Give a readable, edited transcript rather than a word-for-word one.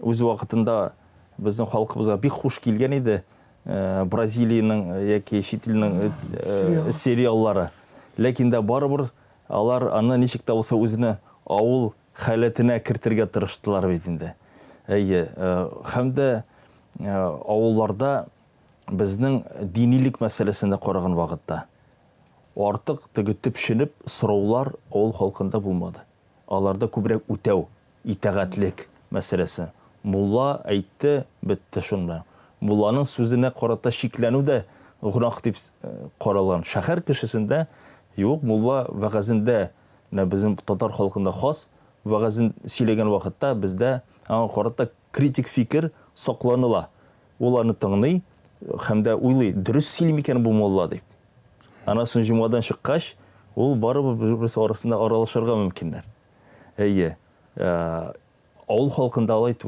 өз вакытында безнең халкыбызга бик хуш килгән иде. Бразилияның яки чит илнең сериаллары. Ләкин дә барыбер алар аны ничек тә булса үзенә авыл халәтенә кертергә тырыштылар бит инде. Һәм дә авылларда безнең динилек мәсьәләсенә караган вакытта артык теге төпченеп сораулар авыл халкында булмады. Аларда күбрәк үтәү, итәгатьлек мәсьәләсе. Мулла әйтте, бетте шунда. Мулланың сүзенә карата шикләнү дә гынах дип каралган. Шәһәр кешесендә юк, мулла вәгазендә, безнең татар халкында хас, вәгазен сөйләгән вакытта бездә аңа карата критик фикер сакланыла. Ул аны тыңлый һәм дә уйлый, дөрес сөйли микән бу мулла дип. Ана соң җомгадан чыккач, ул барыбер бер-берсе арасында аралашырга мөмкиннәр. Авыл халкында алай